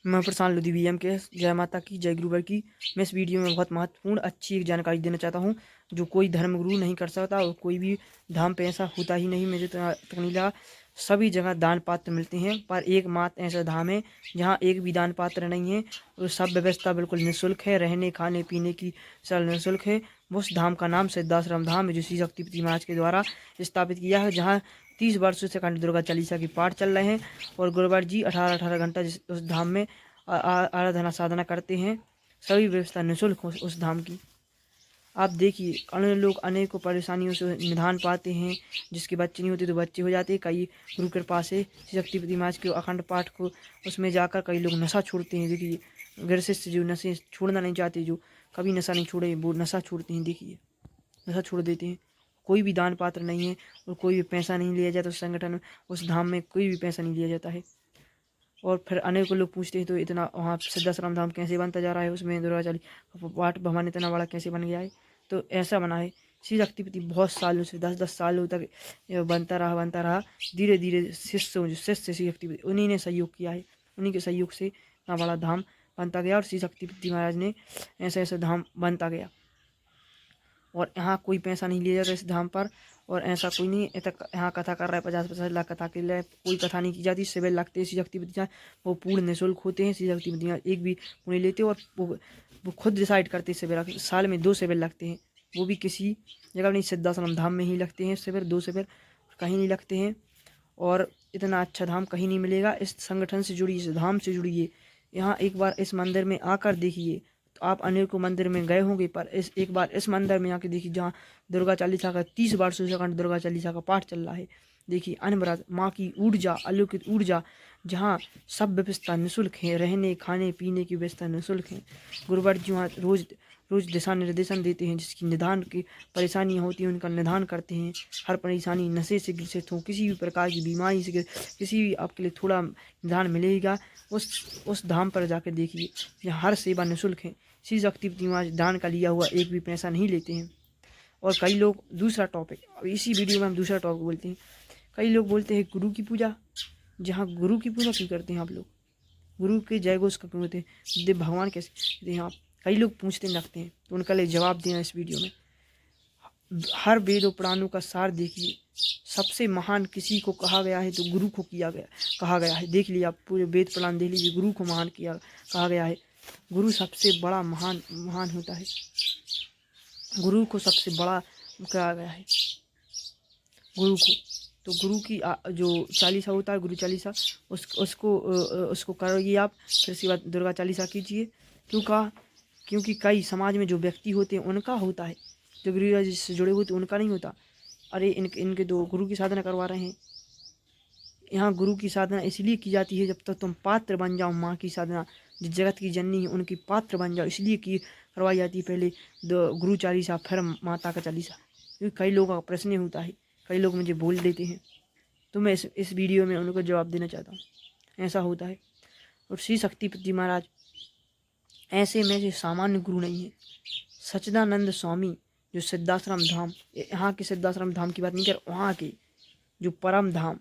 मैं प्रशांत लोधी वीएम के जय माता की जय गुरुवर की। मैं इस वीडियो में बहुत महत्वपूर्ण अच्छी एक जानकारी देना चाहता हूँ जो कोई धर्मगुरु नहीं कर सकता और कोई भी धाम पे ऐसा होता ही नहीं। मुझे तक नहीं लगा। सभी जगह दान पात्र मिलते हैं पर एकमात्र ऐसा धाम है जहाँ एक भी दान पात्र नहीं है और सब व्यवस्था बिल्कुल निःशुल्क है। रहने खाने पीने की सब निःशुल्क है। उस धाम का नाम सिद्धाश्रम धाम है जो श्री शक्तिपति महाराज के द्वारा स्थापित किया है, जहाँ 30 वर्षों से अखंड दुर्गा चालीसा की पाठ चल रहे हैं और गुरुवार जी 18-18 घंटा उस धाम में आराधना साधना करते हैं। सभी व्यवस्था निःशुल्क उस धाम की। आप देखिए अन्य लोग अनेकों परेशानियों से निदान पाते हैं। जिसके बच्चे नहीं होते तो बच्चे हो जाते। कई गुरु कृपा से शक्तिपति महाराज के अखंड पाठ को उसमें जाकर कई लोग नशा छोड़ते हैं। देखिए गृहस्थ जो नशे छोड़ना नहीं चाहते, जो कभी नशा नहीं छोड़े, वो नशा छोड़ते हैं। देखिए नशा छोड़ देते हैं। कोई भी दान पात्र नहीं है और कोई भी पैसा नहीं लिया जाता उस संगठन में, उस धाम में कोई भी पैसा नहीं लिया जाता है। और फिर अनेकों लोग पूछते हैं तो इतना वहाँ सिद्धाश्रम धाम कैसे बनता जा रहा है, उसमें दुर्गाचाली पाठ भवन इतना बड़ा कैसे बन गया है। तो ऐसा बना है श्री शक्तिपति बहुत सालों से 10-10 सालों तक बनता रहा। धीरे धीरे शिष्य जो शिष्य श्री शक्तिपति उन्हीं ने सहयोग किया है। उन्हीं के सहयोग से इतना बड़ा धाम बनता गया और श्री शक्तिपति महाराज ने ऐसा ऐसा धाम बनता गया। और यहाँ कोई पैसा नहीं लिया जाता इस धाम पर। और ऐसा कोई नहीं यहाँ कथा कर रहा है 50-50 लाख कथा के लिए कोई कथा नहीं की जाती। शिविर लगते हैं श्री शक्तिपति महाराज, वो पूर्ण निःशुल्क होते हैं। श्री शक्तिपति महाराज एक भी पुण्य लेते और वो खुद डिसाइड करते हैं। शिविर साल में 2 शिविर लगते हैं, वो भी किसी जगह नहीं, सिद्धाश्रम धाम में ही लगते हैं शिविर। 2 शिविर कहीं नहीं लगते हैं और इतना अच्छा धाम कहीं नहीं मिलेगा। इस संगठन से जुड़िए, इस धाम से जुड़िए। यहाँ एक बार इस मंदिर में आकर देखिए तो आप अनेकों मंदिर में गए होंगे पर एक बार इस मंदिर में आके देखिए जहाँ दुर्गा चालीसा का 30 वर्षों से अखंड दुर्गा चालीसा का पाठ चल रहा है। देखिए अनवरत माँ की ऊर्जा, अलौकिक ऊर्जा, जहाँ सब व्यवस्था निःशुल्क है। रहने खाने पीने की व्यवस्था निःशुल्क है। गुरुवर जी वहाँ रोज रोज दिशा निर्देशन देते हैं। जिसकी निदान की परेशानियाँ होती हैं उनका निदान करते हैं। हर परेशानी नशे से ग्रसित हो, किसी भी प्रकार की बीमारी से, किसी भी आपके लिए थोड़ा निदान मिलेगा। उस धाम पर जाकर देखिए, यहाँ हर सेवा निःशुल्क है। श्री शक्तिपति महाराज दान का लिया हुआ एक भी पैसा नहीं लेते हैं। और कई लोग दूसरा टॉपिक, अब इसी वीडियो में हम दूसरा टॉपिक बोलते हैं। कई लोग बोलते हैं गुरु की पूजा, जहाँ गुरु की पूजा क्यों करते हैं आप लोग? गुरु के जय घोष का क्यों होते हैं? देव भगवान कैसे कहते हैं आप? कई लोग पूछते लगते हैं तो उनका लिए जवाब देना इस वीडियो में। हर वेद और पुराणों का सार देखिए, सबसे महान किसी को कहा गया है तो गुरु को कहा गया है। देख लीजिए आप पूरे वेद पुराण देख लीजिए, गुरु को महान कहा गया है। गुरु सबसे बड़ा महान होता है। गुरु को सबसे बड़ा कहा गया है गुरु को। तो गुरु की जो चालीसा होता है, गुरु चालीसा, उसको करोगे आप। फिर उसके बाद दुर्गा चालीसा कीजिए। क्यों कहा? क्योंकि कई समाज में जो व्यक्ति होते हैं उनका होता है, जो गुरु जी से जुड़े होते हैं उनका नहीं होता। अरे इनके तो गुरु की साधना करवा रहे हैं। यहाँ गुरु की साधना इसलिए की जाती है जब तक तुम पात्र बन जाओ। माँ की साधना जो जगत की जननी है उनकी पात्र बन जाओ, इसलिए की करवाई जाती है। पहले गुरु चालीसा फिर माता का चालीसा। क्योंकि कई लोगों का प्रश्न होता है, कई लोग मुझे बोल देते हैं तो मैं इस वीडियो में उनको जवाब देना चाहता हूँ। ऐसा होता है। और श्री शक्तिपति महाराज ऐसे में से सामान्य गुरु नहीं है। सच्चिदानंद स्वामी जो सिद्धाश्रम धाम, यहाँ के सिद्धाश्रम धाम की बात नहीं कर, वहाँ के जो परम धाम,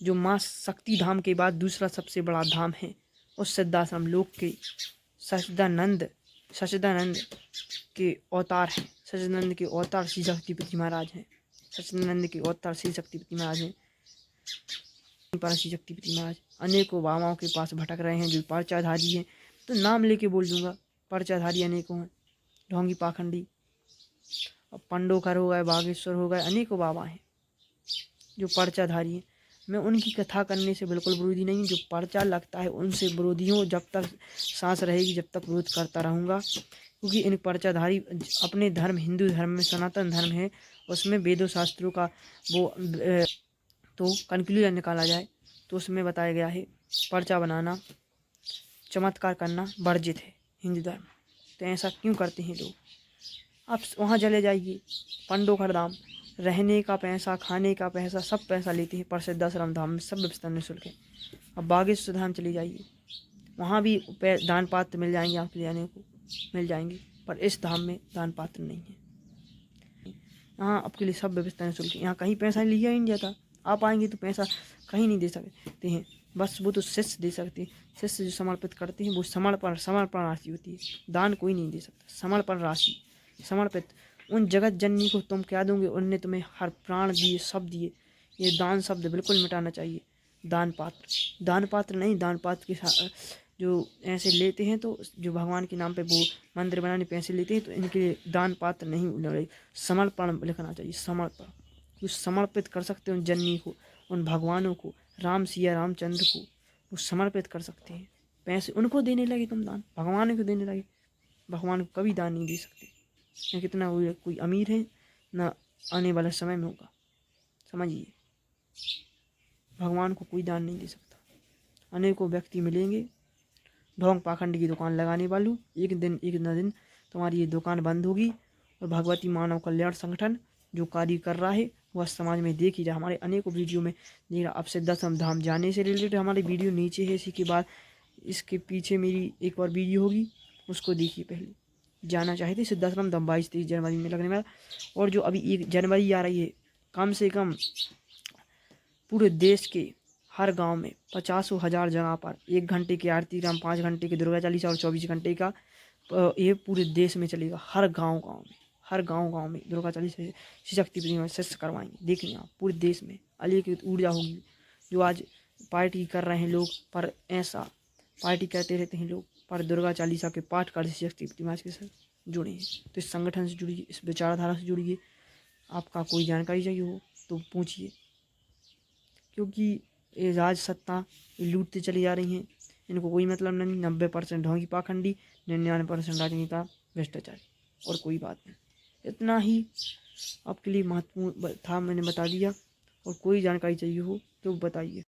जो माँ शक्ति धाम के बाद दूसरा सबसे बड़ा धाम है, उस सिद्धाश्रम लोक के सच्चिदानंद के अवतार हैं। सच्चिदानंद के अवतार श्री शक्तिपति महाराज हैं। सच्चिदानंद के अवतार श्री शक्तिपति महाराज हैं। पर श्री शक्तिपति महाराज अनेकों बाबाओं के पास भटक रहे हैं जो पर्चाधारी हैं। तो नाम लेके बोल दूंगा, पर्चाधारी अनेकों हैं। ढोंगी पाखंडी, पंडोखर हो गए, बागेश्वर हो गए, अनेकों बाबा हैं जो पर्चाधारी हैं। मैं उनकी कथा करने से बिल्कुल विरोधी नहीं। जो पर्चा लगता है उनसे विरोधी हूँ। जब तक सांस रहेगी जब तक विरोध करता रहूँगा। क्योंकि इन पर्चाधारी अपने धर्म, हिंदू धर्म में सनातन धर्म है, उसमें वेदों शास्त्रों का वो तो कंक्लूजन निकाला जाए तो उसमें बताया गया है पर्चा बनाना, चमत्कार करना वर्जित है हिंदू धर्म। तो ऐसा क्यों करते हैं लोग? आप वहाँ चले जाइए, पंडोखर धाम, रहने का पैसा, खाने का पैसा, सब पैसा लेते हैं। पर सिद्धाश्रम धाम में सब व्यवस्था निःशुल्क है। अब बागेश्वर धाम चले जाइए, वहाँ भी दान पात्र मिल जाएंगे, आपके जाने को मिल जाएंगे। पर इस धाम में दान पात्र नहीं है। यहाँ आपके लिए सब व्यवस्था निःशुल्क है। यहाँ कहीं पैसा लिया ही नहीं जाता। आप आएंगे तो पैसा कहीं नहीं दे सकते हैं। बस वो तो शिष्य दे सकते हैं। शिष्य जो समर्पित करते हैं वो समर्पण राशि होती है। दान कोई नहीं दे सकता। समर्पण राशि, समर्पित। उन जगत जननी को तुम क्या दोगे? उनने तुम्हें हर प्राण दिए, सब दिए। ये दान शब्द बिल्कुल मिटाना चाहिए। दान पात्र, दान पात्र नहीं, दान पात्र के साथ जो ऐसे लेते हैं, तो जो भगवान के नाम पे वो मंदिर बनाने पैसे लेते हैं, तो इनके लिए दान पात्र नहीं बोलना चाहिए, समर्पण लिखना चाहिए। समर्पण, जो समर्पित कर सकते हैं उन जननी को, उन भगवानों को, राम सिया रामचंद्र को, वो समर्पित कर सकते हैं। पैसे उनको देने लगे तुम दान, भगवान को देने लगे। भगवान को कभी दान नहीं दे सकते, न कितना वो कोई अमीर है, न आने वाले समय में होगा। समझिए, भगवान को कोई दान नहीं दे सकता। अनेकों व्यक्ति मिलेंगे ढोंग पाखंड की दुकान लगाने वालों, एक न दिन तुम्हारी ये दुकान बंद होगी। और भगवती मानव कल्याण संगठन जो कार्य कर रहा है वह समाज में देख ही रहा। हमारे अनेकों वीडियो में देख रहा। अब से 10 धाम जाने से रिलेटेड हमारी वीडियो नीचे है, इसी के बाद इसके पीछे मेरी एक और वीडियो होगी, उसको देखिए। पहले जाना चाहे थे सिद्धाश्रम धाम 22-23 जनवरी में लगने वाला। और जो अभी 1 जनवरी आ रही है, कम से कम पूरे देश के हर गांव में 50,000 जगह पर 1 घंटे की आरती राम, 5 घंटे की दुर्गा चालीसा और 24 घंटे का ये पूरे देश में चलेगा। हर गांव में, हर गांव में दुर्गा चालीसा शक्ति प्रतिमा शिष्य करवाएंगे। देखिए आप, पूरे देश में अलग ऊर्जा होगी। जो आज पार्टी कर रहे हैं लोग, पर ऐसा पार्टी करते रहते हैं लोग, पर दुर्गा चालीसा के पाठ कर शक्ति प्रतिमा के साथ जुड़े हैं। तो इस संगठन से जुड़िए, इस विचारधारा से जुड़िए। आपका कोई जानकारी चाहिए हो तो पूछिए, क्योंकि ये राज सत्ता ये लूटते चली जा रही हैं। इनको कोई मतलब नहीं। 90% ढोंगी पाखंडी, 99% राजनेता भ्रष्टाचारी, और कोई बात नहीं। इतना ही आपके लिए महत्वपूर्ण था, मैंने बता दिया। और कोई जानकारी चाहिए हो तो बताइए।